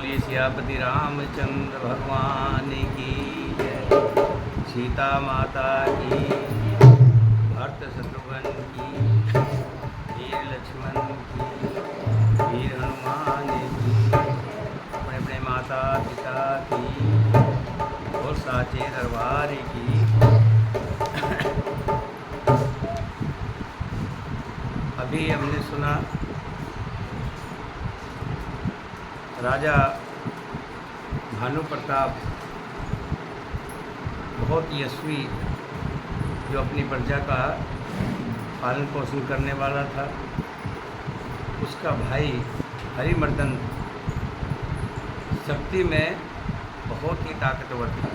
बोलिए सियापति रामचंद्र भगवान की जय। सीता माता की, भरत शत्रुघ्न की, वीर लक्ष्मण की, वीर हनुमान की, अपने अपने माता पिता की और साचे दरबार की। अभी हमने सुना राजा भानु प्रताप बहुत यशस्वी, जो अपनी प्रजा का पालन पोषण करने वाला था। उसका भाई हरिमर्दन शक्ति में बहुत ही ताकतवर था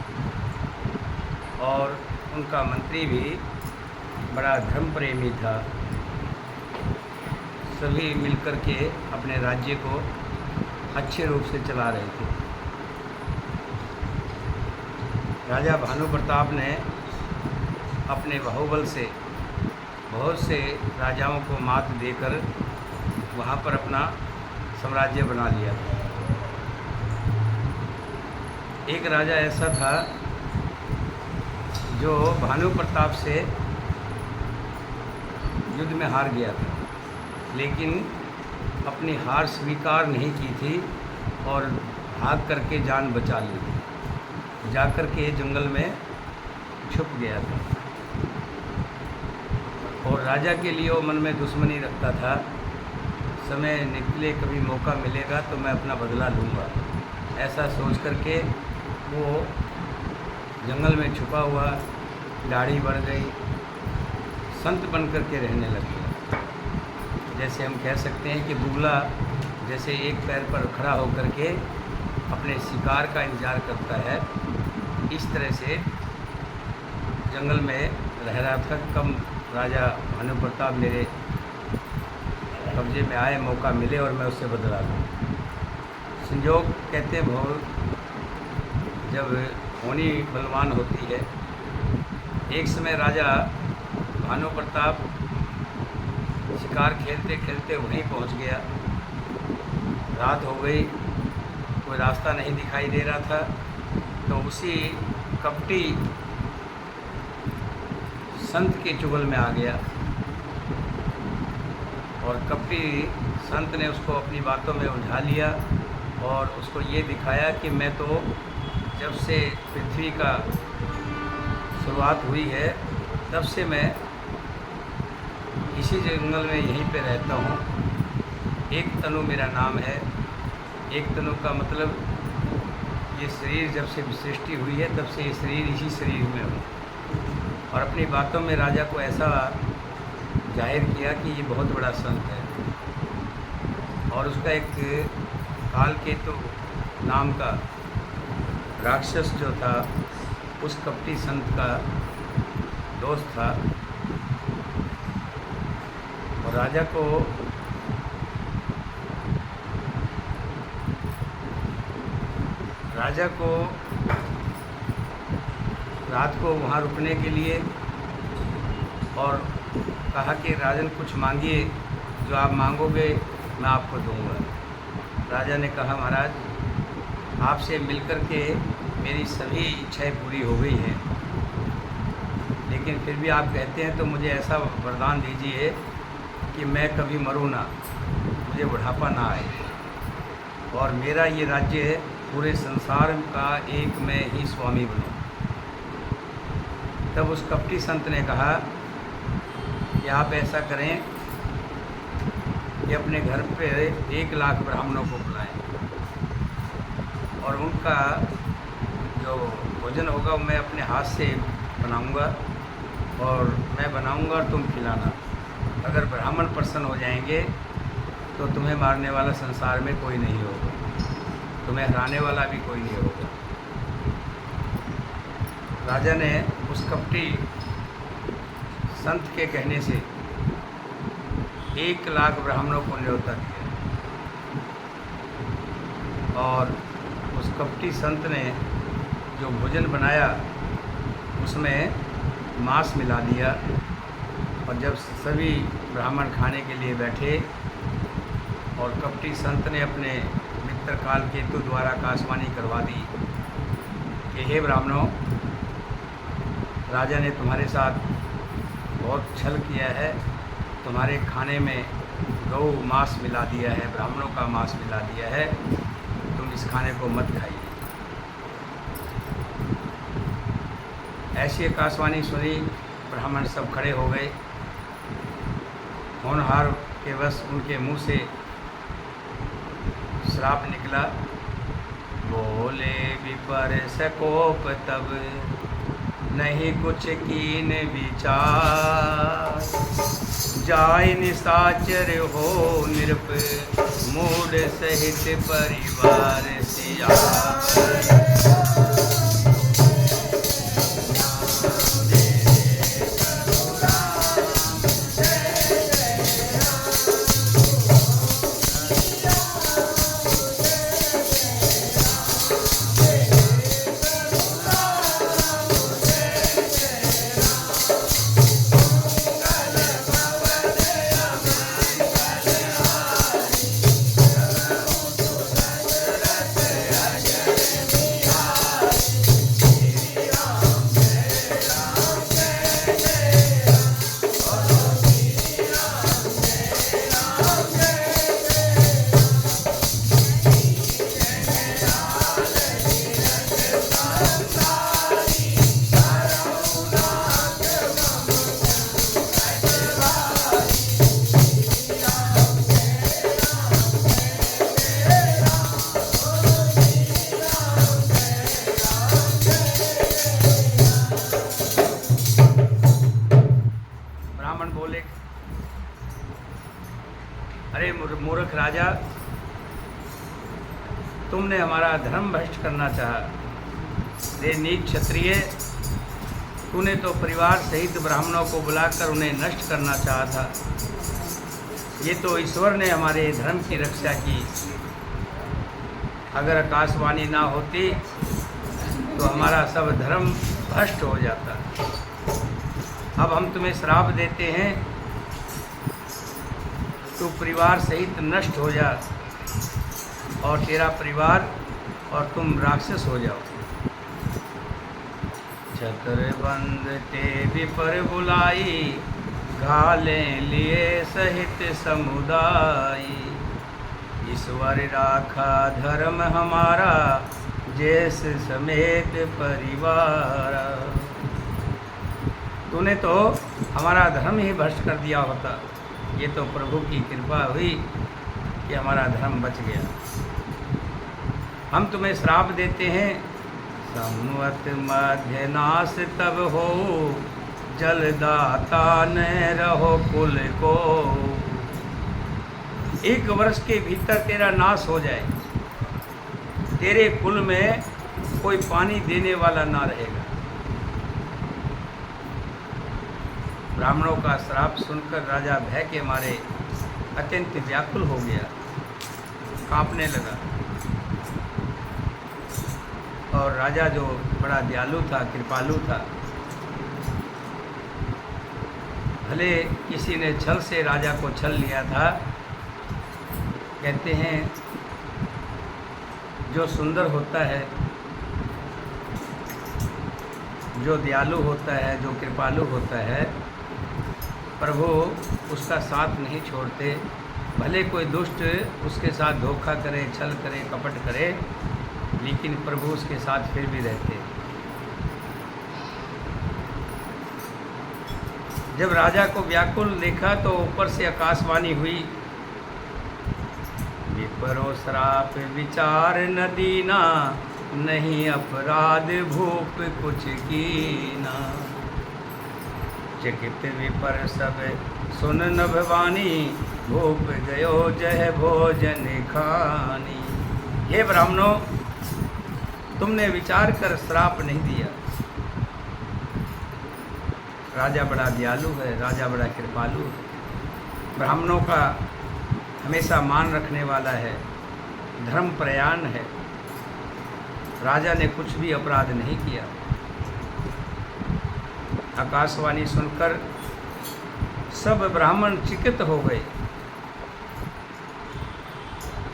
और उनका मंत्री भी बड़ा धर्म प्रेमी था। सभी मिलकर के अपने राज्य को अच्छे रूप से चला रहे थे। राजा भानु प्रताप ने अपने बाहुबल से बहुत से राजाओं को मात देकर वहाँ पर अपना साम्राज्य बना लिया। एक राजा ऐसा था जो भानु प्रताप से युद्ध में हार गया था, लेकिन अपनी हार स्वीकार नहीं की थी और भाग करके जान बचा ली थी। जाकर के जंगल में छुप गया था और राजा के लिए वो मन में दुश्मनी रखता था। समय निकले, कभी मौका मिलेगा तो मैं अपना बदला लूँगा, ऐसा सोच करके वो जंगल में छुपा हुआ, दाढ़ी बढ़ गई, संत बन करके रहने लग गया। जैसे हम कह सकते हैं कि बुगला जैसे एक पैर पर खड़ा होकर के अपने शिकार का इंतजार करता है, इस तरह से जंगल में रह रहा था। कब राजा भानु प्रताप मेरे कब्जे में आए, मौका मिले और मैं उससे बदला लूँ। संजोग कहते हैं बहुत, जब होनी बलवान होती है। एक समय राजा भानु प्रताप शिकार खेलते खेलते वहीं पहुंच गया। रात हो गई, कोई रास्ता नहीं दिखाई दे रहा था, तो उसी कपटी संत के चुगल में आ गया और कपटी संत ने उसको अपनी बातों में उलझा लिया और उसको ये दिखाया कि मैं तो जब से पृथ्वी का शुरुआत हुई है तब से मैं इसी जंगल में यहीं पे रहता हूँ। एक तनु मेरा नाम है। एक तनु का मतलब ये शरीर जब से सृष्टि हुई है तब से ये शरीर इसी शरीर में हूँ। और अपनी बातों में राजा को ऐसा जाहिर किया कि ये बहुत बड़ा संत है। और उसका एक कालकेतु नाम का राक्षस जो था, उस कपटी संत का दोस्त था। और राजा को रात को वहाँ रुकने के लिए और कहा कि राजन कुछ मांगिए, जो आप मांगोगे मैं आपको दूंगा। राजा ने कहा महाराज, आपसे मिलकर के मेरी सभी इच्छाएं पूरी हो गई हैं, लेकिन फिर भी आप कहते हैं तो मुझे ऐसा वरदान दीजिए कि मैं कभी मरूँ ना, मुझे बुढ़ापा ना आए और मेरा ये राज्य पूरे संसार का एक मैं ही स्वामी बनूं। तब उस कपटी संत ने कहा कि आप ऐसा करें कि अपने घर पे 1 लाख ब्राह्मणों को बुलाएं और उनका जो भोजन होगा वो मैं अपने हाथ से बनाऊंगा और मैं बनाऊंगा और तुम खिलाना। अगर ब्राह्मण प्रसन्न हो जाएंगे तो तुम्हें मारने वाला संसार में कोई नहीं होगा, तुम्हें हराने वाला भी कोई नहीं होगा। राजा ने उस कपटी संत के कहने से 1 लाख ब्राह्मणों को न्योता दिया और उस कपटी संत ने जो भोजन बनाया उसमें मांस मिला दिया। और जब सभी ब्राह्मण खाने के लिए बैठे और कपटी संत ने अपने चित्रकाल केतु द्वारा आकाशवाणी करवा दी कि हे ब्राह्मणों, राजा ने तुम्हारे साथ बहुत छल किया है, तुम्हारे खाने में गौ मांस मिला दिया है, ब्राह्मणों का मांस मिला दिया है, तुम इस खाने को मत खाइए। ऐसी आकाशवाणी सुनी, ब्राह्मण सब खड़े हो गए। होनहार के बस उनके मुंह से श्राप निकला। बोले विपर सकोप तब नहीं कुछ कीन विचार, जाय निशाचर हो निरप मूड सहित परिवार सिया। बोले, अरे मूर्ख राजा, तुमने हमारा धर्म भ्रष्ट करना चाहा। रे नीच क्षत्रिय, तूने तो परिवार सहित ब्राह्मणों को बुलाकर उन्हें नष्ट करना चाहा था। ये तो ईश्वर ने हमारे धर्म की रक्षा की। अगर आकाशवाणी ना होती तो हमारा सब धर्म भ्रष्ट हो जाता। अब हम तुम्हें श्राप देते हैं, तू परिवार सहित नष्ट हो जा और तेरा परिवार और तुम राक्षस हो जाओ। छत्रबंद ते विपर बुलाई, घाले लिए सहित समुदाय। ईश्वर राखा धर्म हमारा, जैस समेत परिवार। तूने तो हमारा धर्म ही भ्रष्ट कर दिया होता। ये तो प्रभु की कृपा हुई कि हमारा धर्म बच गया। हम तुम्हें श्राप देते हैं, संवत मध्य नाश तब हो, जलदाता न रहो कुल को। 1 वर्ष के भीतर तेरा नाश हो जाए, तेरे कुल में कोई पानी देने वाला ना रहेगा। ब्राह्मणों का श्राप सुनकर राजा भय के मारे अत्यंत व्याकुल हो गया, कांपने लगा। और राजा जो बड़ा दयालु था, कृपालु था, भले किसी ने छल से राजा को छल लिया था। कहते हैं जो सुंदर होता है, जो दयालु होता है, जो कृपालु होता है, प्रभु उसका साथ नहीं छोड़ते। भले कोई दुष्ट उसके साथ धोखा करे, छल करे, कपट करे, लेकिन प्रभु उसके साथ फिर भी रहते। जब राजा को व्याकुल देखा तो ऊपर से आकाशवाणी हुई, विपरो श्राप विचार न दीना, नहीं अपराध भूप कुछ कीना। चकित विपर सब सुन नभवानी, भूप गयो जय भोजन खानी। हे ब्राह्मणों, तुमने विचार कर श्राप नहीं दिया। राजा बड़ा दयालु है, राजा बड़ा कृपालु है, ब्राह्मणों का हमेशा मान रखने वाला है, धर्म प्रयाण है। राजा ने कुछ भी अपराध नहीं किया। आकाशवाणी सुनकर सब ब्राह्मण चिकित हो गए।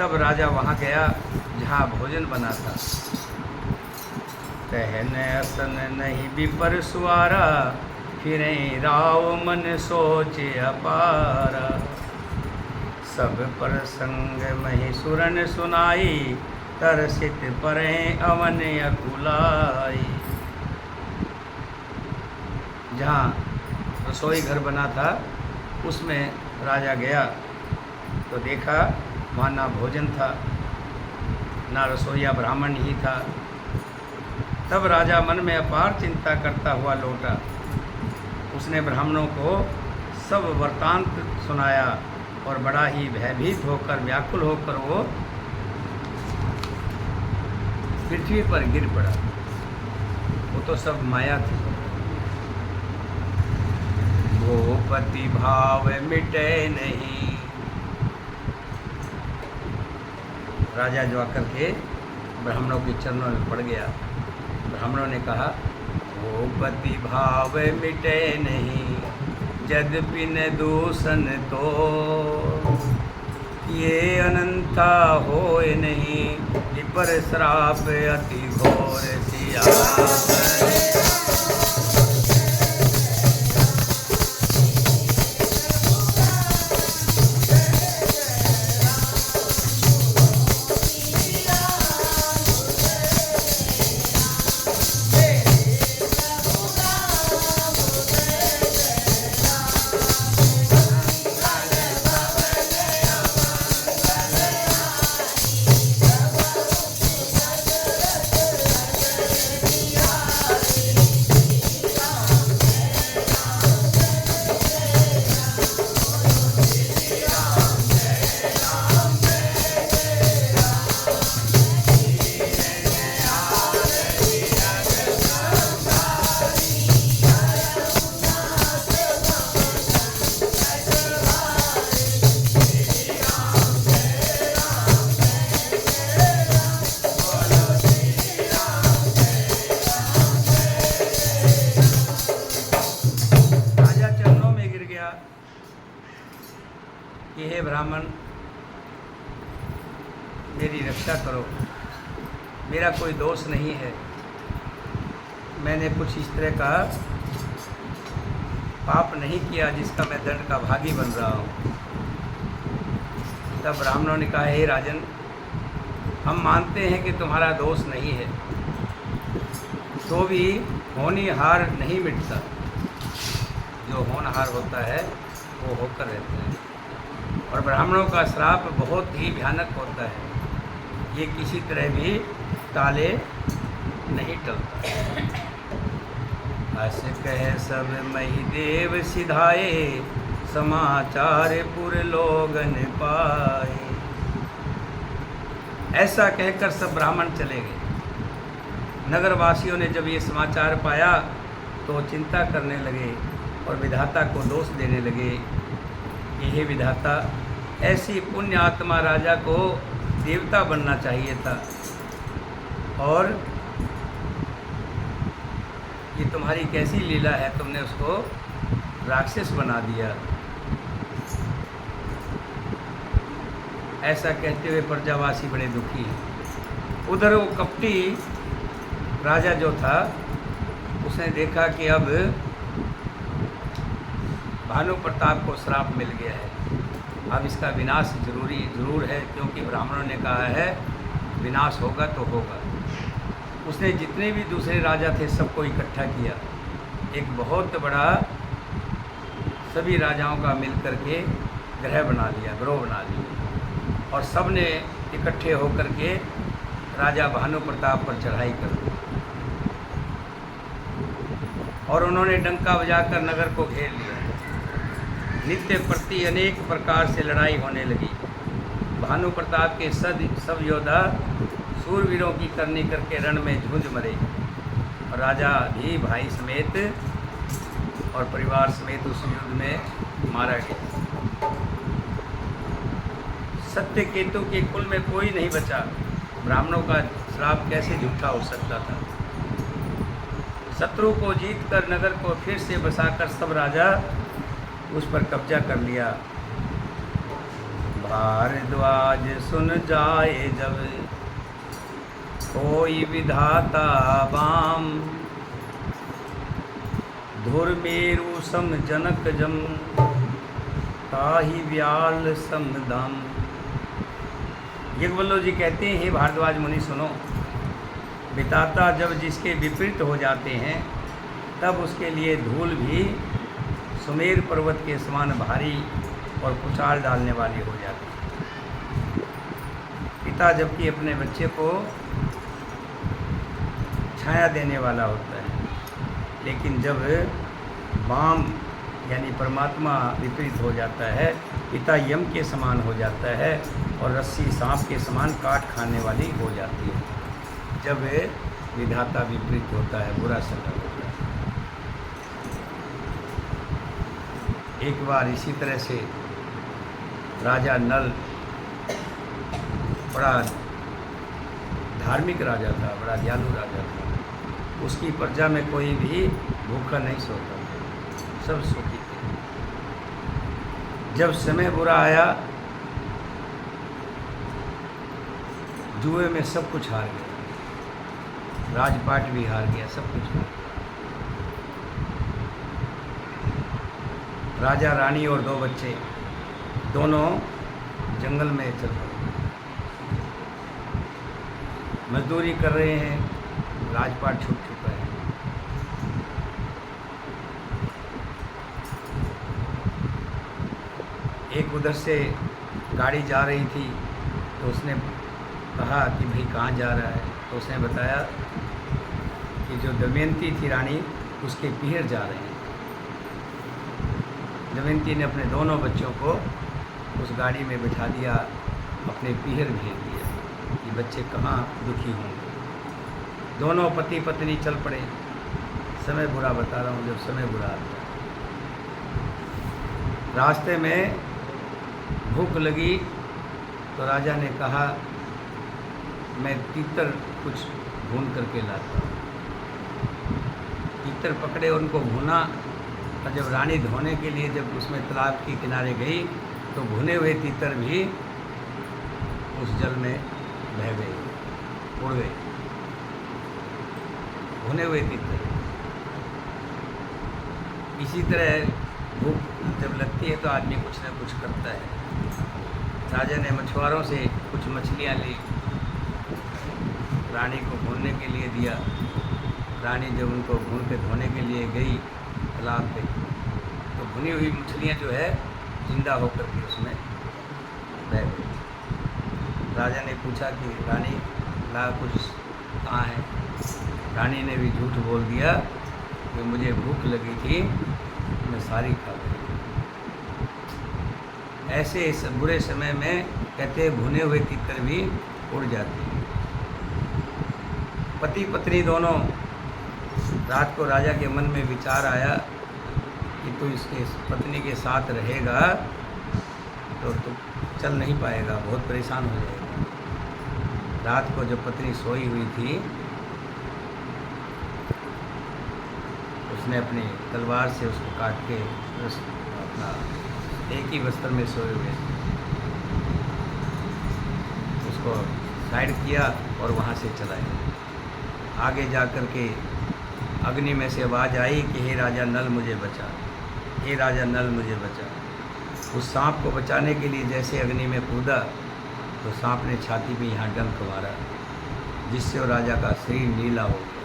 तब राजा वहाँ गया जहाँ भोजन बना था। कहन असन नहीं विपर सुआरा, फिरें राव मन सोचे अपारा। सब प्रसंग मही सुरन सुनाई, तरसित परें अवन अकुलाई। जहाँ रसोई घर बना था उसमें राजा गया तो देखा वहाँ ना भोजन था, ना रसोईया ब्राह्मण ही था। तब राजा मन में अपार चिंता करता हुआ लौटा। उसने ब्राह्मणों को सब वृत्तांत सुनाया और बड़ा ही भयभीत होकर, व्याकुल होकर वो पृथ्वी पर गिर पड़ा। वो तो सब माया थी। भूपति भाव मिटे नहीं। राजा जो आकर के ब्राह्मणों के चरणों में पड़ गया। ब्राह्मणों ने कहा, भूपति भाव मिटे नहीं, यद्यपि न दूषण तो ये अनंता होए नहीं। विपर श्राप अति घोर सिया। कि हे ब्राह्मण, मेरी रक्षा करो, मेरा कोई दोष नहीं है, मैंने कुछ इस तरह का पाप नहीं किया जिसका मैं दंड का भागी बन रहा हूँ। तब ब्राह्मणों ने कहा, हे राजन, हम मानते हैं कि तुम्हारा दोष नहीं है, तो भी होनहार नहीं मिटता। जो होनहार होता है वो होकर रहते हैं। और ब्राह्मणों का श्राप बहुत ही भयानक होता है, ये किसी तरह भी टाले नहीं टलता। अस कह सब मही देव सिधाए, समाचार पुर लोगन पाए। ऐसा कहकर सब ब्राह्मण चले गए। नगरवासियों ने जब ये समाचार पाया तो चिंता करने लगे और विधाता को दोष देने लगे कि हे विधाता, ऐसी पुण्य आत्मा राजा को देवता बनना चाहिए था और ये तुम्हारी कैसी लीला है, तुमने उसको राक्षस बना दिया। ऐसा कहते हुए प्रजावासी बड़े दुखी हैं। उधर वो कपटी राजा जो था उसने देखा कि अब भानु प्रताप को श्राप मिल गया है, अब इसका विनाश जरूर है, क्योंकि ब्राह्मणों ने कहा है विनाश होगा तो होगा। उसने जितने भी दूसरे राजा थे सबको इकट्ठा किया, एक बहुत बड़ा सभी राजाओं का मिलकर के ग्रोह बना लिया और सब ने इकट्ठे होकर के राजा भानु प्रताप पर चढ़ाई कर दी और उन्होंने डंका बजाकर नगर को घेर लिया। नित्य प्रति अनेक प्रकार से लड़ाई होने लगी। भानु प्रताप के सब योद्धा सूरवीरों की करनी करके रण में झुंझ मरे और राजा भी भाई समेत और परिवार समेत उस युद्ध में मारा गया। सत्य केतु के कुल में कोई नहीं बचा। ब्राह्मणों का श्राप कैसे झूठा हो सकता था। शत्रु को जीत कर नगर को फिर से बसाकर सब राजा उस पर कब्जा कर लिया। भारद्वाज सुन जाए जब कोई विधाता बाम, धुर मेरु सम जनक जम ताहि व्याल सम दाम। यज्ञवल्लभ जी कहते हैं, हे भारद्वाज मुनि सुनो, विधाता जब जिसके विपरीत हो जाते हैं तब उसके लिए धूल भी सुमेर पर्वत के समान भारी और कुचाल डालने वाली हो जाती है। पिता जबकि अपने बच्चे को छाया देने वाला होता है, लेकिन जब वाम यानी परमात्मा विपरीत हो जाता है, पिता यम के समान हो जाता है और रस्सी सांप के समान काट खाने वाली हो जाती है। जब विधाता विपरीत होता है, बुरा समय होता है। एक बार इसी तरह से राजा नल बड़ा धार्मिक राजा था, बड़ा दयालु राजा था। उसकी प्रजा में कोई भी भूखा नहीं सोता था, सब सुखी थे। जब समय बुरा आया, जुए में सब कुछ हार गया, राजपाट भी हार गया, सब कुछ हार गया। राजा रानी और 2 बच्चे दोनों जंगल में चल पड़े, मजदूरी कर रहे हैं, राजपाट छूट चुका है। एक उधर से गाड़ी जा रही थी, तो उसने कहा कि भाई कहाँ जा रहा है? तो उसने बताया कि जो दमयंती थी रानी, उसके पीहर जा रहे हैं। दमयंती ने अपने दोनों बच्चों को उस गाड़ी में बिठा दिया, अपने पीहर भेज दिया कि बच्चे कहाँ दुखी होंगे। दोनों पति पत्नी चल पड़े। समय बुरा बता रहा हूँ, जब समय बुरा आता है। रास्ते में भूख लगी तो राजा ने कहा, मैं तीतर कुछ भून करके लाता हूँ। तीतर पकड़े, उनको भुना, और जब रानी धोने के लिए जब उसमें तालाब के किनारे गई तो भुने हुए तीतर भी उस जल में बह गए, उड़ गए, भुने हुए तीतर। इसी तरह भूख जब लगती है तो आदमी कुछ न कुछ करता है। राजा ने मछुआरों से कुछ मछलियाँ ली, रानी को भूनने के लिए दिया। रानी जब उनको भून के धोने के लिए गई तालाब पे, तो भुनी हुई मछलियाँ जो है जिंदा होकर के उसमें बह गई। राजा ने पूछा कि रानी ला कुछ कहाँ है? रानी ने भी झूठ बोल दिया कि मुझे भूख लगी थी, मैं सारी खा गई। ऐसे इस बुरे समय में कहते भुने हुए तीतर भी उड़ जाते हैं। पति पत्नी दोनों, रात को राजा के मन में विचार आया कि तू इसके पत्नी के साथ रहेगा तो तू चल नहीं पाएगा, बहुत परेशान हो जाएगा। रात को जब पत्नी सोई हुई थी, उसने अपनी तलवार से उसको काट के अपना एक ही वस्त्र में सोए हुए उसको साइड किया और वहाँ से चला गया। आगे जा कर के अग्नि में से आवाज़ आई कि हे राजा नल मुझे बचा, हे राजा नल मुझे बचा। उस सांप को बचाने के लिए जैसे अग्नि में कूदा तो सांप ने छाती में यहाँ डंक मारा, जिससे वो राजा का शरीर नीला हो गया,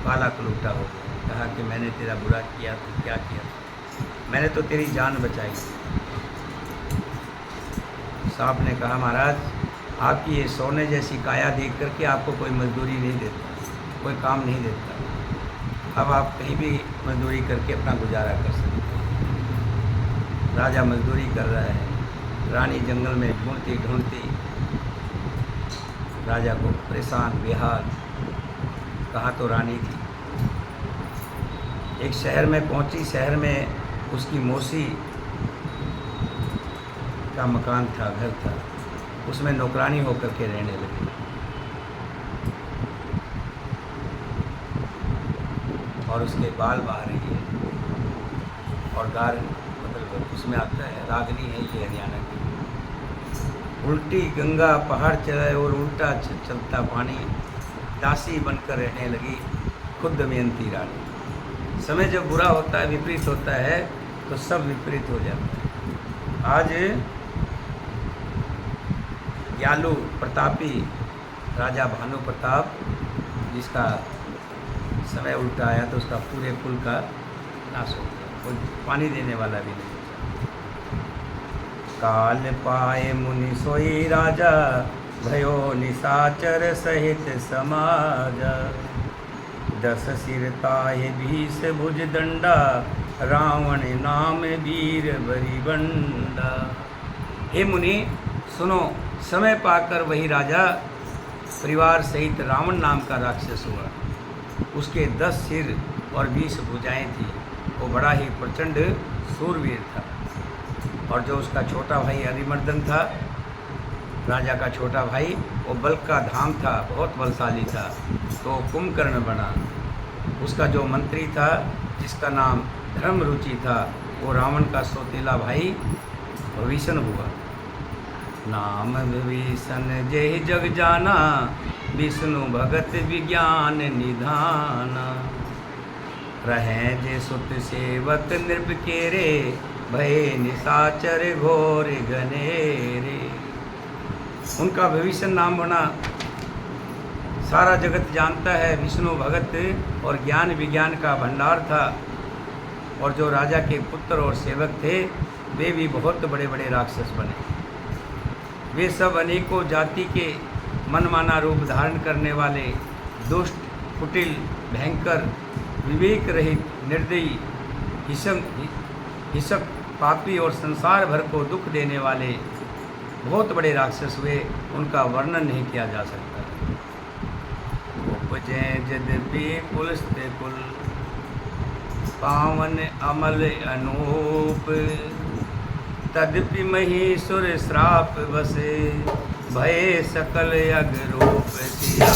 काला कलूटा हो गया। कहा कि मैंने तेरा बुरा किया तो क्या किया, मैंने तो तेरी जान बचाई। सांप ने कहा महाराज, आपकी ये सोने जैसी काया देख करके आपको कोई मजदूरी नहीं देता, कोई काम नहीं देता। अब आप कहीं भी मजदूरी करके अपना गुजारा कर सकते हैं। राजा मजदूरी कर रहा है, रानी जंगल में ढूंढती ढूंढती राजा को परेशान बेहाल, कहाँ तो रानी थी। एक शहर में पहुंची, शहर में उसकी मौसी का मकान था, घर था, उसमें नौकरानी होकर के रहने लगी। और उसके बाल बहा रही है और गाल मतलब उसमें आता है, रागनी है ये हरियाणा की। उल्टी गंगा पहाड़ चढ़ाए और उल्टा चलता पानी, दासी बनकर रहने लगी खुद दमयंती रानी। समय जब बुरा होता है, विपरीत होता है, तो सब विपरीत हो जाता है। आज यालू प्रतापी राजा भानु प्रताप, जिसका समय उल्टा आया तो उसका पूरे कुल का नाश हो गया, कोई पानी देने वाला भी नहीं। काल पाए मुनि सोई राजा, भयो निशाचर सहित समाज। 10 सिर ताहे 20 भुज दंडा, रावण नाम वीर बरिबंडा। हे मुनि सुनो, समय पाकर वही राजा परिवार सहित रावण नाम का राक्षस हुआ। उसके 10 सिर और 20 भुजाएं थी। वो बड़ा ही प्रचंड सूरवीर था। और जो उसका छोटा भाई अरिमर्दन था, राजा का छोटा भाई, वो बल का धाम था, बहुत बलशाली था, तो कुंभकर्ण बना। उसका जो मंत्री था, जिसका नाम धर्मरुचि था, वो रावण का सौतेला भाई विभीषण हुआ। नाम विभीषण जेहि जग जाना, विष्णु भगत विज्ञान निधाना। रहें जे सुत सेवक नृप केरे, भय निशाचर घोर घनेरे। उनका विभीषण नाम बना, सारा जगत जानता है। विष्णु भगत और ज्ञान विज्ञान का भंडार था। और जो राजा के पुत्र और सेवक थे, वे भी बहुत बड़े बड़े राक्षस बने। वे सब अनेकों जाति के मनमाना रूप धारण करने वाले, दुष्ट, कुटिल, भयंकर, विवेक रहित, निर्दयी, हिंसक, पापी और संसार भर को दुख देने वाले बहुत बड़े राक्षस हुए। उनका वर्णन नहीं किया जा सकता। उपजे यद्यपि कुलस्ते कुल, पावन अमल अनूप। तद्यपि महीसुर श्राप बसे, भय सकल यग रूप सिया।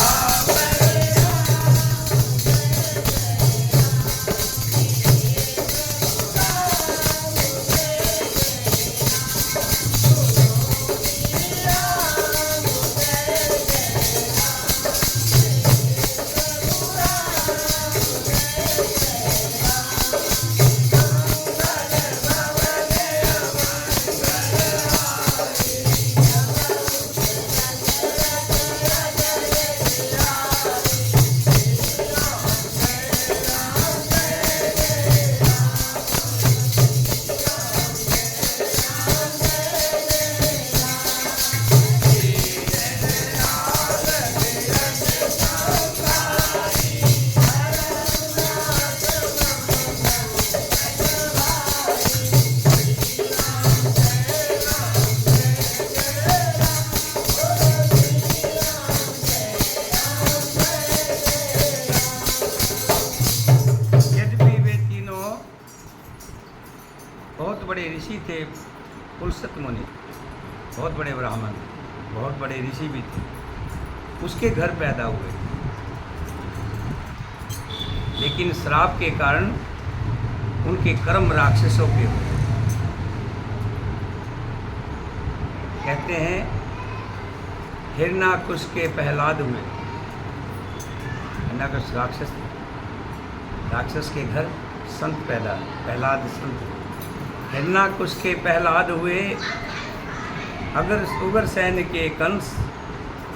बड़े ऋषि थे, पुलस्त मुनि, बहुत बड़े ब्राह्मण, बहुत बड़े ऋषि भी थे, उसके घर पैदा हुए। लेकिन श्राप के कारण उनके कर्म राक्षसों के हुए। कहते हैं हिरणाकुश के प्रहलाद हुए। हिरणाकुश राक्षस के घर संत पैदा, प्रहलाद संत। हिरणाकुश के प्रहलाद हुए। अगर उग्रसेन के कंस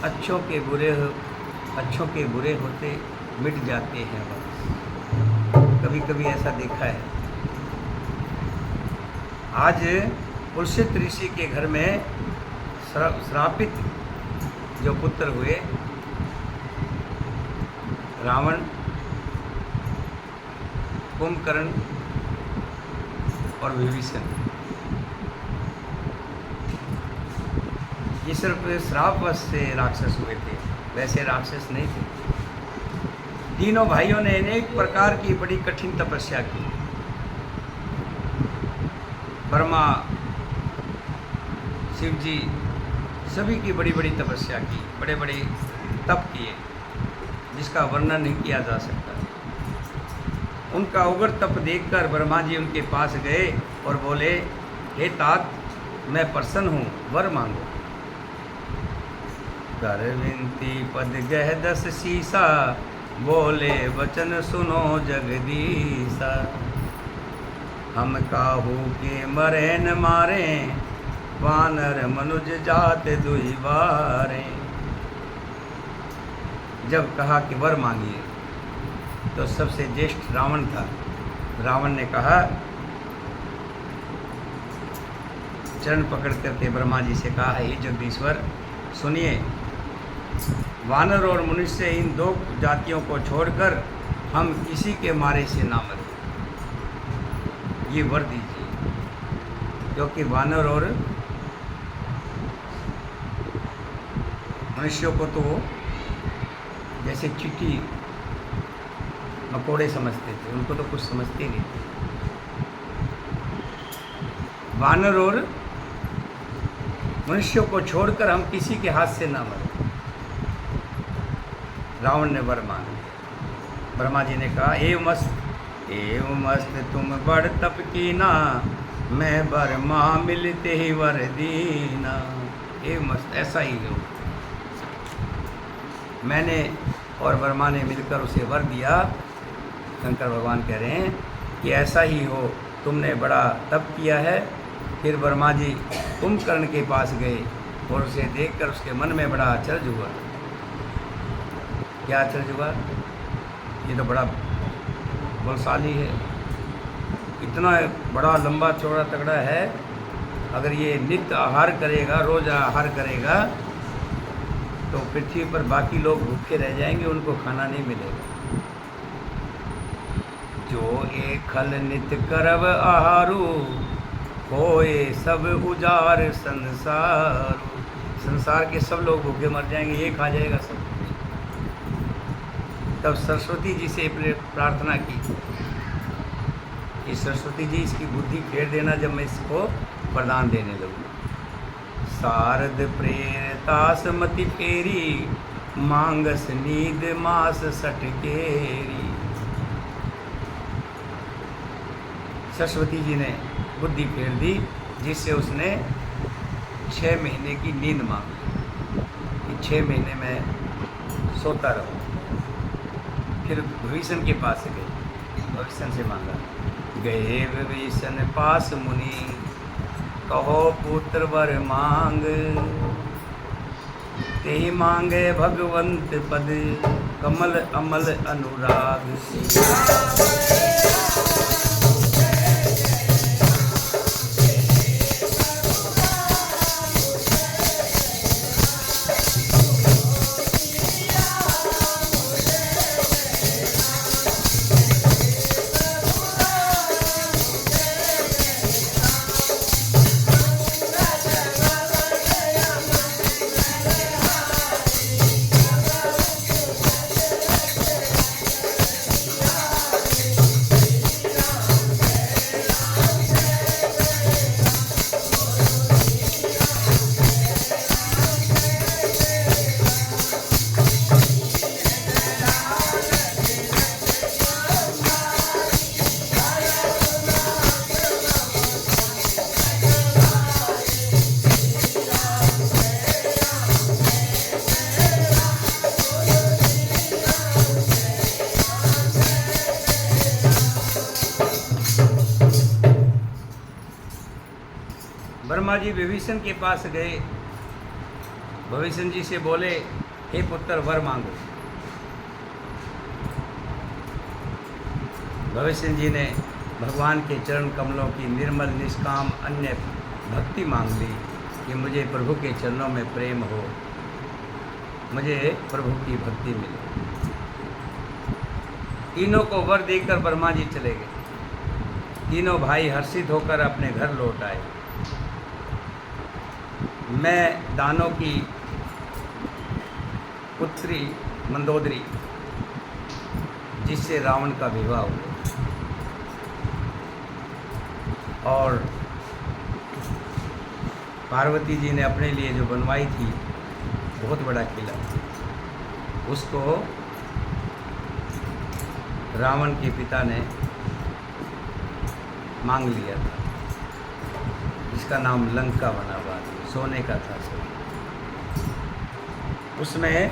अच्छों के बुरे होते मिट जाते हैं बस। कभी कभी ऐसा देखा है। आज पुलसित ऋषि के घर में श्रापित जो पुत्र हुए, रावण, कुंभकर्ण और विभीषण, ये सिर्फ श्रापवश से राक्षस हुए थे, वैसे राक्षस नहीं थे। तीनों भाइयों ने अनेक प्रकार की बड़ी कठिन तपस्या की। ब्रह्मा, शिव जी, सभी की बड़ी बड़ी तपस्या की, बड़े बड़े तप किए, जिसका वर्णन नहीं किया जा सकता। उनका उग्र तप देखकर ब्रह्मा जी उनके पास गए और बोले, हे तात, मैं प्रसन्न हूँ, वर मांगो। कर विनती पद गह दस शीसा, बोले वचन सुनो जगदीसा। हम काहू के मरे न मारे, वानर मनुज जात दुई बारे। जब कहा कि वर मांगिए, तो सबसे ज्येष्ठ रावण था। रावण ने कहा, चरण पकड़ करके ब्रह्मा जी से कहा, हे जगदीश्वर सुनिए, वानर और मनुष्य इन दो जातियों को छोड़कर हम किसी के मारे से ना मरें, ये वर दीजिए। क्योंकि वानर और मनुष्यों को तो जैसे चींटी मकोड़े समझते थे, उनको तो कुछ समझते नहीं थे। वानर और मनुष्यों को छोड़कर हम किसी के हाथ से ना मरें। रावण ने वर मांग लिया। ब्रह्मा जी ने कहा, एव मस्त तुम बड़ तप कीना, मैं बर्मा मिलते ही वर दीना। एव मस्त, ऐसा ही हो। मैंने और ब्रह्मा ने मिलकर उसे वर दिया। शंकर भगवान कह रहे हैं कि ऐसा ही हो, तुमने बड़ा तप किया है। फिर ब्रह्मा जी कुंभकर्ण के पास गए और उसे देखकर उसके मन में बड़ा आश्चर्य हुआ। क्या आश्चर्य हुआ? ये तो बड़ा बलशाली है, इतना बड़ा लंबा चौड़ा तगड़ा है। अगर ये नित्य आहार करेगा, रोज आहार करेगा, तो पृथ्वी पर बाकी लोग भूखे रह जाएंगे, उनको खाना नहीं मिलेगा। जो एक खल नित्य करब आहारू, होए सब उजार संसार। संसार के सब लोग भूखे मर जाएंगे, ये खा जाएगा सब। तब सरस्वती जी से प्रार्थना की कि सरस्वती जी इसकी बुद्धि फेर देना जब मैं इसको वरदान देने लगूँ। शारद प्रेरतास मति फेरी, मांगस नींद मास सटकेरी। सरस्वती जी ने बुद्धि फेर दी, जिससे उसने 6 महीने की नींद मांगी कि 6 महीने में सोता रहूँ। फिर विभीषण के पास गए, विभीषण से मांगा। गए विभीषण पास मुनि, कहो पुत्र वर मांग। तेहि मांगे भगवंत पद, कमल अमल अनुराग। ब्रह्मा जी विभीषण के पास गए। विभीषण जी से बोले, हे पुत्र वर मांगो। विभीषण जी ने भगवान के चरण कमलों की निर्मल निष्काम अन्य भक्ति मांग ली कि मुझे प्रभु के चरणों में प्रेम हो, मुझे प्रभु की भक्ति मिले। तीनों को वर देकर ब्रह्मा जी चले गए। तीनों भाई हर्षित होकर अपने घर लौट आए। मैं दानों की पुत्री मंदोदरी, जिससे रावण का विवाह हुआ, और पार्वती जी ने अपने लिए जो बनवाई थी बहुत बड़ा किला, उसको रावण के पिता ने मांग लिया था, जिसका नाम लंका बना हुआ था, सोने का था सब। उसमें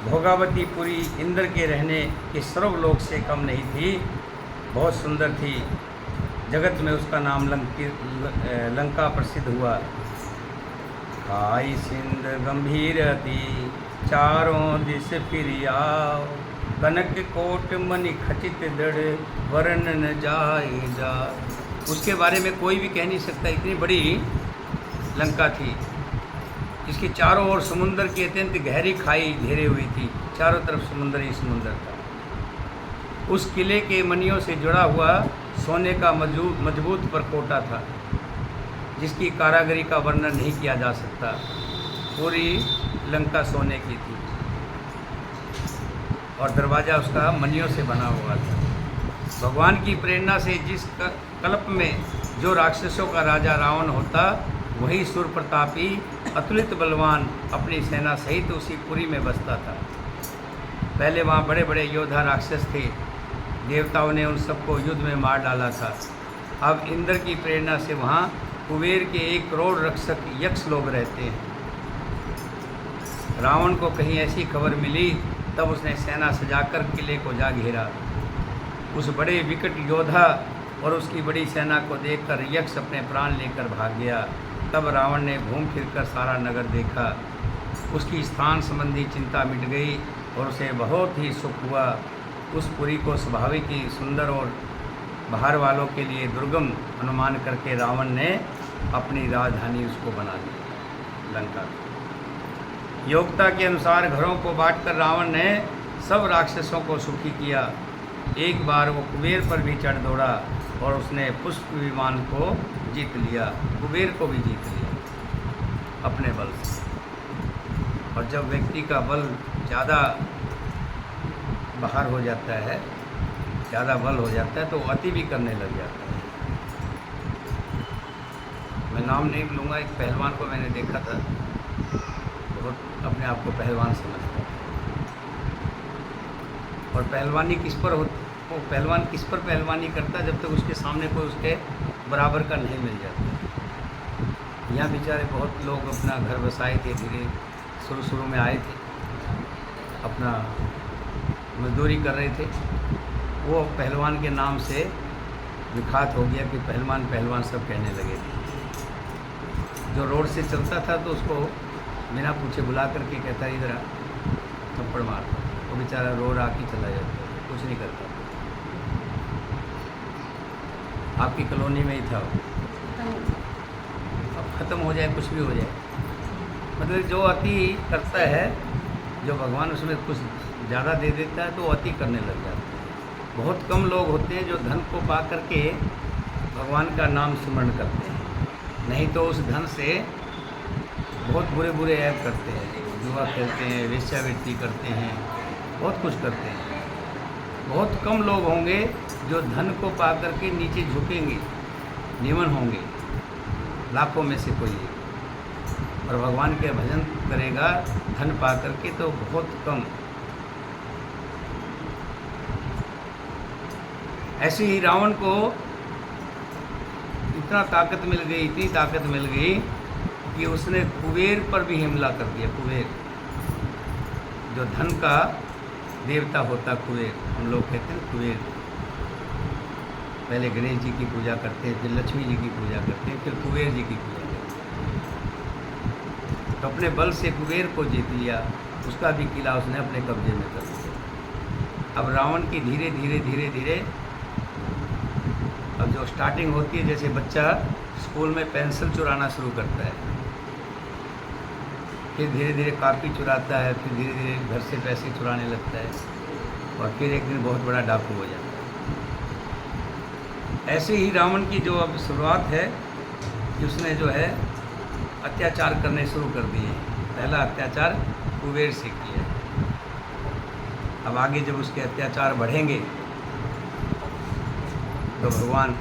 भोगावतीपुरी इंद्र के रहने के सर्वलोक से कम नहीं थी, बहुत सुंदर थी। जगत में उसका नाम लंका प्रसिद्ध हुआ। खाई सिंध गंभीरती चारों दिश फिरियाओ, कनक कोट मणि खचित दृढ़ वर्ण न जाए जा। उसके बारे में कोई भी कह नहीं सकता, इतनी बड़ी लंका थी। इसके चारों ओर समुद्र की अत्यंत गहरी खाई घेरे हुई थी, चारों तरफ समुद्र ही समुद्र था। उस किले के मणियों से जुड़ा हुआ सोने का मजबूत परकोटा था, जिसकी कारागरी का वर्णन नहीं किया जा सकता। पूरी लंका सोने की थी और दरवाज़ा उसका मणियों से बना हुआ था। भगवान की प्रेरणा से जिस कल्प में जो राक्षसों का राजा रावण होता, वही सुर प्रतापी अतुलित बलवान अपनी सेना सहित उसी पुरी में बसता था। पहले वहाँ बड़े बड़े योद्धा राक्षस थे, देवताओं ने उन सबको युद्ध में मार डाला था। अब इंद्र की प्रेरणा से वहाँ कुबेर के 1 करोड़ रक्षक यक्ष लोग रहते हैं। रावण को कहीं ऐसी खबर मिली, तब उसने सेना सजाकर किले को जा घेरा। उस बड़े विकट योद्धा और उसकी बड़ी सेना को देखकर यक्ष अपने प्राण लेकर भाग गया। तब रावण ने घूम फिरकर सारा नगर देखा, उसकी स्थान संबंधी चिंता मिट गई और उसे बहुत ही सुख हुआ। उस पुरी को स्वाभाविक ही सुंदर और बाहर वालों के लिए दुर्गम अनुमान करके रावण ने अपनी राजधानी उसको बना ली, लंका। योग्यता के अनुसार घरों को बांटकर रावण ने सब राक्षसों को सुखी किया। एक बार वो कुबेर पर भी चढ़ दौड़ा और उसने पुष्प विमान को जीत लिया, कुबेर को भी जीत लिया अपने बल से। और जब व्यक्ति का बल ज़्यादा बाहर हो जाता है, ज़्यादा बल हो जाता है, तो अति भी करने लग जाता है। मैं नाम नहीं लूँगा, एक पहलवान को मैंने देखा था, बहुत अपने आप को पहलवान समझता था। और पहलवानी किस पर हो, वो पहलवान किस पर पहलवानी करता, जब तक उसके सामने कोई उसके बराबर का नहीं मिल जाता। यहाँ बेचारे बहुत लोग अपना घर बसाए थे, धीरे शुरू में आए थे, अपना मजदूरी कर रहे थे। वो पहलवान के नाम से विख्यात हो गया कि पहलवान पहलवान सब कहने लगे थे। जो रोड से चलता था तो उसको बिना पूछे बुला करके कहता, इधर आ, थप्पड़ मारता। वो बेचारा रो रहा कि चला जाता, कुछ नहीं करता। आपकी कॉलोनी में ही था वो। अब ख़त्म हो जाए, कुछ भी हो जाए, मतलब जो अति करता है, जो भगवान उसमें कुछ ज़्यादा दे देता है तो वो अति करने लग जाता है। बहुत कम लोग होते हैं जो धन को पा करके भगवान का नाम स्मरण करते हैं, नहीं तो उस धन से बहुत बुरे बुरे ऐप करते हैं, जुआ खेलते हैं, वेश्यावृत्ति करते हैं, बहुत कुछ करते हैं। बहुत कम लोग होंगे जो धन को पा करके नीचे झुकेंगे, निमन होंगे, लाखों में से कोई। और भगवान के भजन करेगा धन पा करके तो बहुत कम। ऐसे ही रावण को इतना ताकत मिल गई, इतनी ताकत मिल गई कि उसने कुबेर पर भी हमला कर दिया। कुबेर जो धन का देवता होता, कुबेर हम लोग कहते हैं कुबेर। पहले गणेश जी की पूजा करते हैं, फिर लक्ष्मी जी की पूजा करते हैं, फिर कुबेर जी की पूजा करते हैं। तो अपने बल से कुबेर को जीत लिया, उसका भी किला उसने अपने कब्जे में कर लिया। अब रावण की धीरे धीरे धीरे धीरे अब जो स्टार्टिंग होती है, जैसे बच्चा स्कूल में पेंसिल चुराना शुरू करता है, फिर धीरे धीरे कापी चुराता है, फिर धीरे धीरे घर से पैसे चुराने लगता है, और फिर एक दिन बहुत बड़ा डाकू हो जाता है। ऐसे ही रावण की जो अब शुरुआत है कि उसने जो है अत्याचार करने शुरू कर दिए। पहला अत्याचार कुबेर से किया, अब आगे जब उसके अत्याचार बढ़ेंगे तो भगवान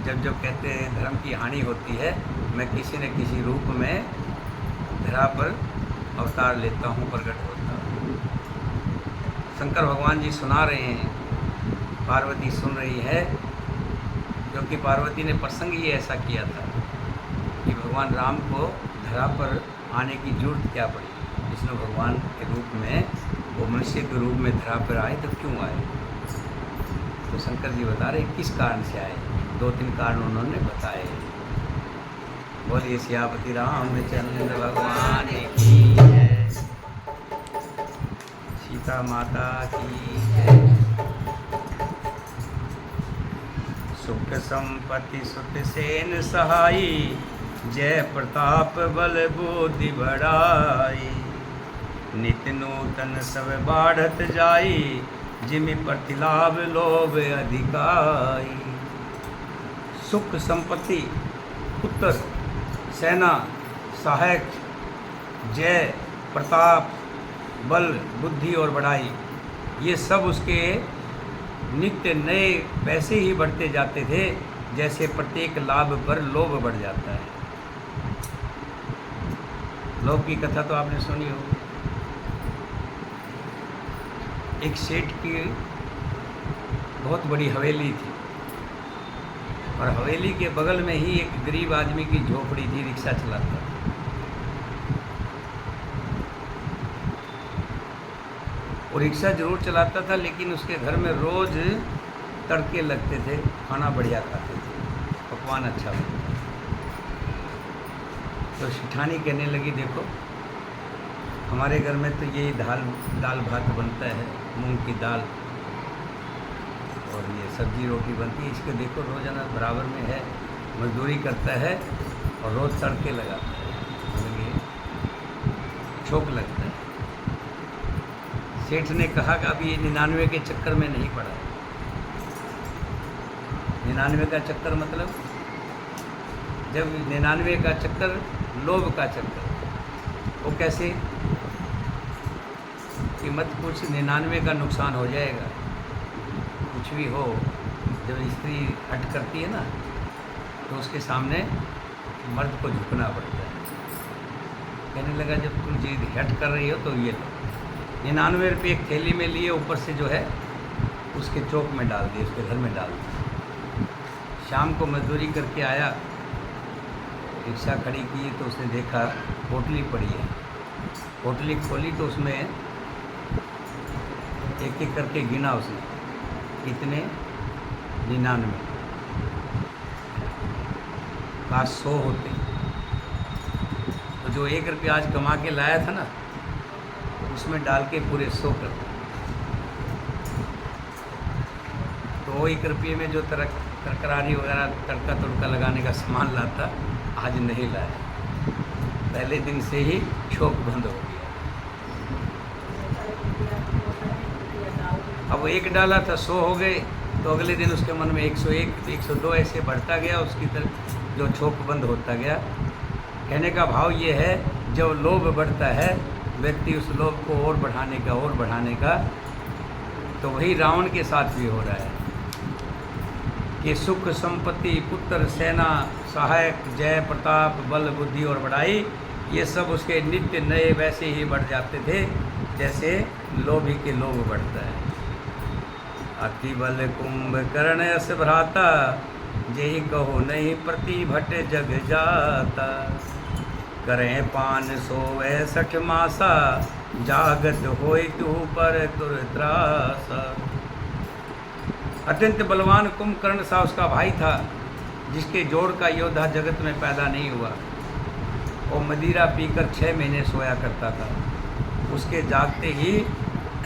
जब जब कहते हैं धर्म की हानि होती है, मैं किसी न किसी रूप में धरा पर अवतार लेता हूँ, प्रकट होता हूँ। शंकर भगवान जी सुना रहे हैं, पार्वती सुन रही है क्योंकि पार्वती ने प्रसंग ही ऐसा किया था कि भगवान राम को धरा पर आने की जरूरत क्या पड़ी। विष्णु भगवान के रूप में वो मनुष्य के रूप में धरा पर आए तो क्यों आए। तो शंकर जी बता रहे किस कारण से आए, 2-3 कारण उन्होंने बताए। बोलिए सियापति रामचंद्र भगवान की जय, सीता माता की जय। सुख संपत्ति सुत सेन सहाई, जय प्रताप बल बुद्धि बढ़ाई। नित्य नूतन सब बाढ़त जाई, जिमि प्रतिलाभ लोभ अधिकाई। सुख संपत्ति पुत्र सेना सहायक जय प्रताप बल बुद्धि और बढ़ाई, ये सब उसके नित्य नए वैसे ही बढ़ते जाते थे जैसे प्रत्येक लाभ पर लोभ बढ़ जाता है। लोभ की कथा तो आपने सुनी होगी। एक सेठ की बहुत बड़ी हवेली थी और हवेली के बगल में ही एक गरीब आदमी की झोपड़ी थी, रिक्शा चलाता था। वो रिक्शा जरूर चलाता था लेकिन उसके घर में रोज़ तड़के लगते थे, खाना बढ़िया खाते थे, पकवान अच्छा बनता था। तो शिठानी कहने लगी देखो हमारे घर में तो ये दाल भात बनता है, मूंग की दाल और ये सब्जी रोटी बनती है, इसको देखो रोज़ाना बराबर में है, मजदूरी करता है और रोज़ तड़के लगाता है, मतलब ये शौक लगता है। सेठ ने कहा कि अब ये 99 के चक्कर में नहीं पड़ा। 99 का चक्कर मतलब जब 99 का चक्कर लोभ का चक्कर, वो कैसे कि मत कुछ 99 का नुकसान हो जाएगा, कुछ भी हो। जब स्त्री हट करती है ना तो उसके सामने मर्द को झुकना पड़ता है। कहने लगा जब तुम चीज़ हट कर रही हो तो ये लो। 99 रुपये एक थैली में लिए, ऊपर से जो है उसके चौक में डाल दिए, उसके घर में डाल दिए। शाम को मजदूरी करके आया, रिक्शा खड़ी की तो उसने देखा पोटली पड़ी है। पोटली खोली तो उसमें एक एक करके गिना उसने, कितने 99 का 100 होते। तो जो 1 रुपया आज कमा के लाया था ना उसमें डाल के पूरे 100 कर दिए। तो 1 रुपये में जो तरकारी वगैरह तड़का तुड़का लगाने का सामान लाता आज नहीं लाया, पहले दिन से ही शौक बंद हो गया। अब 1 डाला था 100 हो गए, तो अगले दिन उसके मन में 101, 102 ऐसे बढ़ता गया, उसकी तरफ जो छोक बंद होता गया। कहने का भाव ये है जब लोभ बढ़ता है व्यक्ति उस लोभ को और बढ़ाने का, तो वही रावण के साथ भी हो रहा है कि सुख संपत्ति पुत्र सेना सहायक जय प्रताप बल बुद्धि और बढ़ाई, ये सब उसके नित्य नए वैसे ही बढ़ जाते थे जैसे लोभी के लोभ बढ़ता है। अति बल कुंभकर्ण यश भ्राता, जेहि कहो नहीं प्रतिभट जग जाता। करें 561 मासा, जागत होय तू पर तुर त्रासा। अत्यंत बलवान कुंभकर्ण सा उसका भाई था, जिसके जोड़ का योद्धा जगत में पैदा नहीं हुआ। वो मदिरा पीकर 6 महीने सोया करता था, उसके जागते ही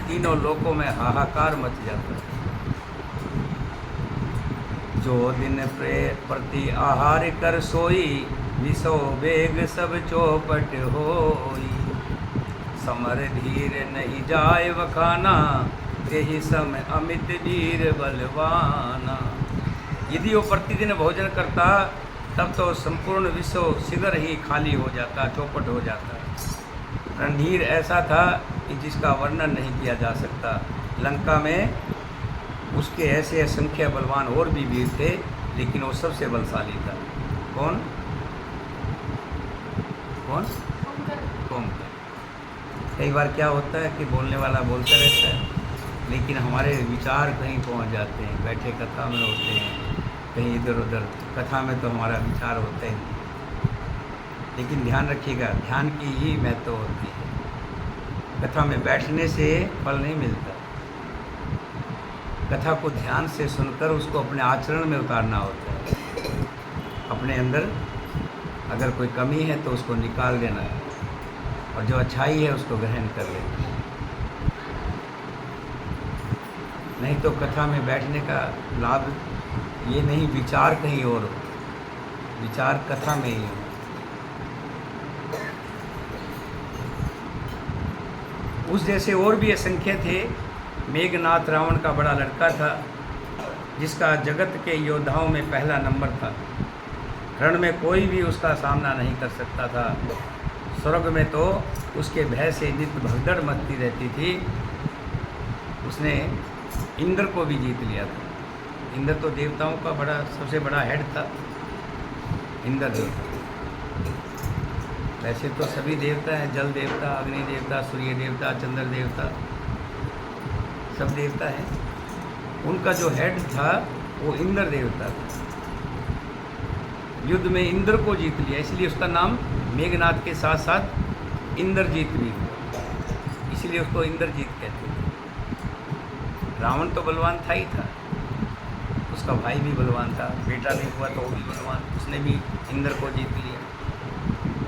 तीनों लोकों में हाहाकार मच जाता था। जो दिन प्रति आहार कर सोई, विसो वेग सब चौपट होई। समर धीर नहीं जाय वखाना, यही समय अमित वीर बलवाना। यदि वो प्रतिदिन भोजन करता तब तो संपूर्ण विश्व शीघ्र ही खाली हो जाता, चौपट हो जाता। रणधीर ऐसा था कि जिसका वर्णन नहीं किया जा सकता। लंका में उसके ऐसे असंख्य बलवान और भी वीर थे, लेकिन वो सबसे बलशाली था। कौन? कुंभकर्ण। कई बार क्या होता है कि बोलने वाला बोलता रहता है, लेकिन हमारे विचार कहीं पहुंच जाते हैं, बैठे कथा में होते हैं, कहीं इधर उधर। कथा में तो हमारा विचार होता ही नहीं। लेकिन ध्यान रखिएगा, ध्यान की ही महत्व होती है। कथा में बैठने से फल नहीं मिलता। कथा को ध्यान से सुनकर उसको अपने आचरण में उतारना होता है। अपने अंदर अगर कोई कमी है तो उसको निकाल देना है, और जो अच्छाई है उसको ग्रहण कर लेना। नहीं तो कथा में बैठने का लाभ ये नहीं, विचार कहीं और हो, विचार कथा में ही हो। उस जैसे और भी असंख्य थे। मेघनाथ रावण का बड़ा लड़का था, जिसका जगत के योद्धाओं में पहला नंबर था। रण में कोई भी उसका सामना नहीं कर सकता था। स्वर्ग में तो उसके भय से नित्य भगदड़ मचती रहती थी। उसने इंद्र को भी जीत लिया था। इंद्र तो देवताओं का सबसे बड़ा हेड था, इंद्र देवता। वैसे तो सभी देवता हैं, जल देवता, अग्नि देवता, सूर्य देवता, चंद्र देवता, सब देवता हैं। उनका जो हेड था वो इंद्र देवता था। युद्ध में इंद्र को जीत लिया, इसलिए उसका नाम मेघनाथ के साथ साथ इंद्रजीत भी हुआ, इसलिए उसको इंद्रजीत कहते थे। रावण तो बलवान था ही था, उसका भाई भी बलवान था, बेटा भी हुआ तो वो भी बलवान, उसने भी इंद्र को जीत लिया।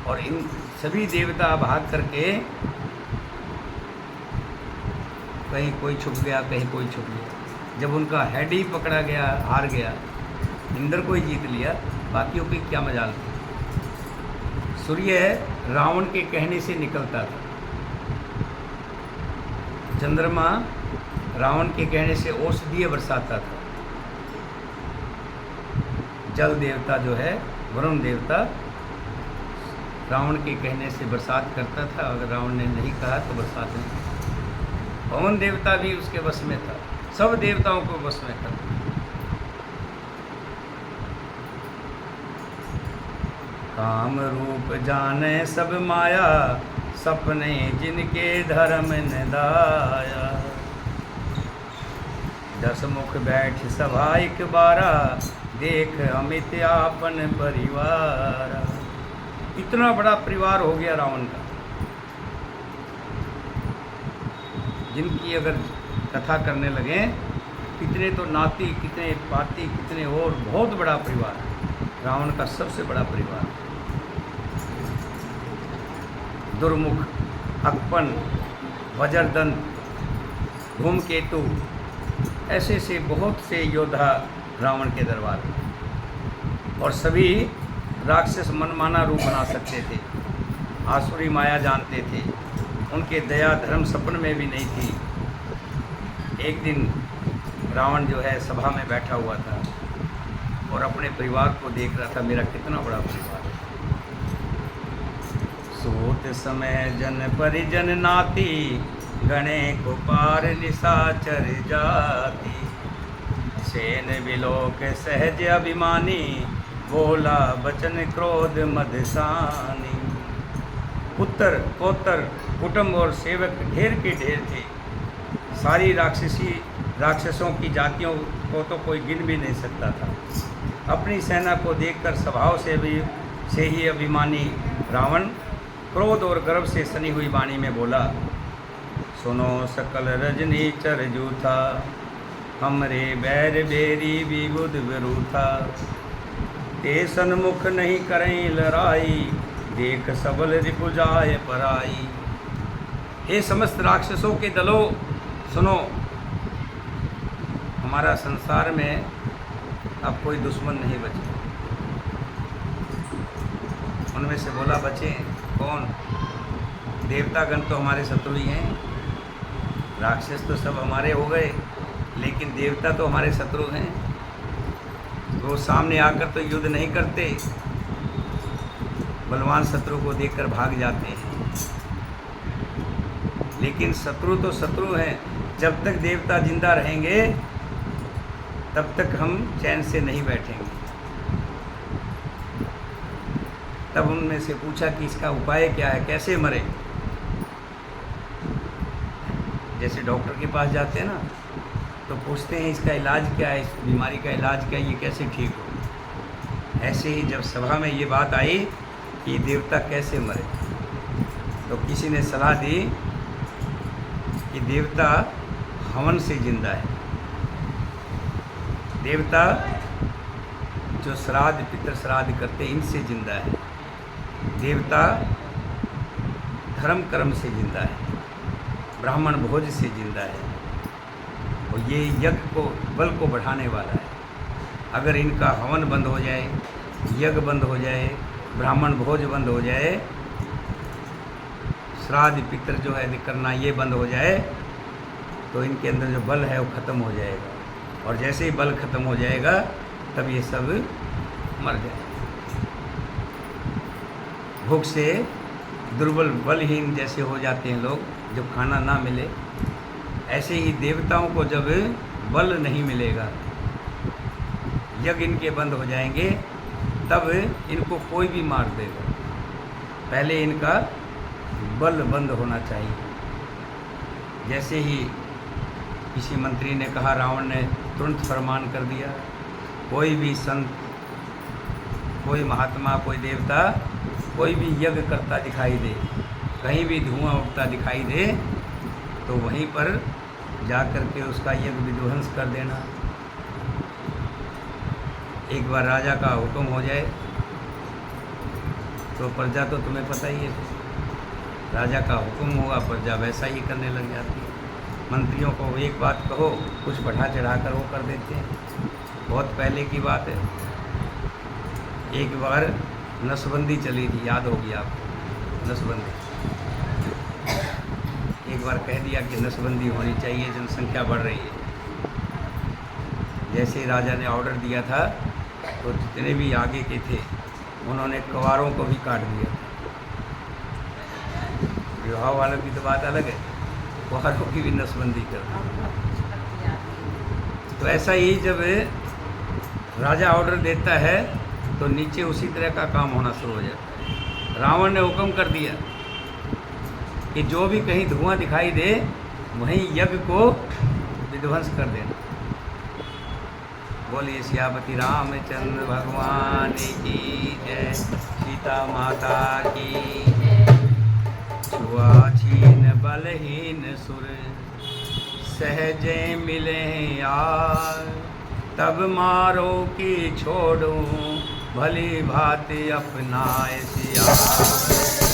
और इन सभी देवता भाग करके कहीं कोई छुप गया, कहीं कोई छुप गया। जब उनका हेड ही पकड़ा गया, हार गया, इंद्र को ही जीत लिया, बाकियों की क्या मजाल थी। सूर्य रावण के कहने से निकलता था, चंद्रमा रावण के कहने से औषधीय बरसाता था, जल देवता जो है वरुण देवता रावण के कहने से बरसात करता था। अगर रावण ने नहीं कहा तो बरसात नहीं। पवन देवता भी उसके वश में था, सब देवताओं को वश में था। काम रूप जाने सब माया, सपने जिनके धर्म न दाया। 10 मुख बैठ सभा एक बारा, देख अमित आपन परिवार। इतना बड़ा परिवार हो गया रावण का, जिनकी अगर कथा करने लगे, कितने तो नाती, कितने पाती, कितने और, बहुत बड़ा परिवार। रावण का सबसे बड़ा परिवार। दुर्मुख, अक्पन, वज्रदंत, धूमकेतु, ऐसे से बहुत से योद्धा रावण के दरबार में। और सभी राक्षस मनमाना रूप बना सकते थे, आसुरी माया जानते थे, उनके दया धर्म सपन में भी नहीं थी। एक दिन रावण जो है सभा में बैठा हुआ था और अपने परिवार को देख रहा था, मेरा कितना बड़ा परिवार है। सोत समय जन परिजन नाती, गणे को पार निशाचर जाति। सेन विलोक सहज अभिमानी, बोला बचन क्रोध मदसानी। पुत्र पौत्र कुटुंब और सेवक ढेर के ढेर थे। सारी राक्षसों की जातियों को तो कोई गिन भी नहीं सकता था। अपनी सेना को देखकर स्वभाव से ही अभिमानी रावण क्रोध और गर्व से सनी हुई वाणी में बोला, सुनो सकल रजनी चर जूथा, हमरे बैर बेरी विबुध विरूथा। ते सन्मुख नहीं करें लड़ाई, देख सबल रिपुजाए पराई। हे समस्त राक्षसों के दलों, सुनो, हमारा संसार में अब कोई दुश्मन नहीं बचे। उनमें से बोला, बचे कौन? देवतागण तो हमारे शत्रु ही हैं। राक्षस तो सब हमारे हो गए, लेकिन देवता तो हमारे शत्रु हैं। वो सामने आकर तो युद्ध नहीं करते, बलवान शत्रु को देखकर भाग जाते हैं। लेकिन शत्रु तो शत्रु हैं। जब तक देवता जिंदा रहेंगे तब तक हम चैन से नहीं बैठेंगे। तब उनमें से पूछा कि इसका उपाय क्या है, कैसे मरे। जैसे डॉक्टर के पास जाते हैं ना, तो पूछते हैं इसका इलाज क्या है, इस बीमारी का इलाज क्या है, ये कैसे ठीक हो। ऐसे ही जब सभा में ये बात आई कि देवता कैसे मरे, तो किसी ने सलाह दी कि देवता हवन से जिंदा है। देवता जो श्राद्ध पितृ श्राद्ध करते इनसे जिंदा है। देवता धर्म कर्म से जिंदा है, ब्राह्मण भोज से जिंदा है, और ये यज्ञ को बल को बढ़ाने वाला है। अगर इनका हवन बंद हो जाए, यज्ञ बंद हो जाए, ब्राह्मण भोज बंद हो जाए, श्राद्ध पितृ जो है करना ये बंद हो जाए, तो इनके अंदर जो बल है वो ख़त्म हो जाएगा। और जैसे ही बल ख़त्म हो जाएगा तब ये सब मर जाए। भूख से दुर्बल बलहीन जैसे हो जाते हैं लोग जब खाना ना मिले, ऐसे ही देवताओं को जब बल नहीं मिलेगा, यज्ञ इनके बंद हो जाएंगे, तब इनको कोई भी मार देगा। पहले इनका बल बंद होना चाहिए। जैसे ही किसी मंत्री ने कहा, रावण ने तुरंत फरमान कर दिया, कोई भी संत, कोई महात्मा, कोई देवता, कोई भी यज्ञ करता दिखाई दे, कहीं भी धुआं उठता दिखाई दे, तो वहीं पर जा कर के उसका यज्ञ विध्वंस कर देना। एक बार राजा का हुक्म हो जाए तो प्रजा तो तुम्हें पता ही है, राजा का हुक्म होगा प्रजा वैसा ही करने लग जाती है। मंत्रियों को एक बात कहो, कुछ बढ़ा चढ़ा कर वो कर देते हैं। बहुत पहले की बात है, एक बार नसबंदी चली थी, याद होगी आपको नसबंदी। एक बार कह दिया कि नसबंदी होनी चाहिए, जनसंख्या बढ़ रही है। जैसे ही राजा ने ऑर्डर दिया था तो जितने भी आगे के थे उन्होंने कवारों को भी काट दिया। विवाह वालों की तो बात अलग है, कवारों की भी नसबंदी कर दी। तो ऐसा ही जब राजा ऑर्डर देता है तो नीचे उसी तरह का काम होना शुरू हो जाता है। रावण ने हुक्म कर दिया कि जो भी कहीं धुआं दिखाई दे वहीं यज्ञ को विध्वंस कर देना। बोलिए सियापति रामचंद्र भगवान की जय, सीता माता की। छुआछीन बलहीन सुर सहजे मिले यार, तब मारो कि छोड़ो भली भांति अपनाए सिया।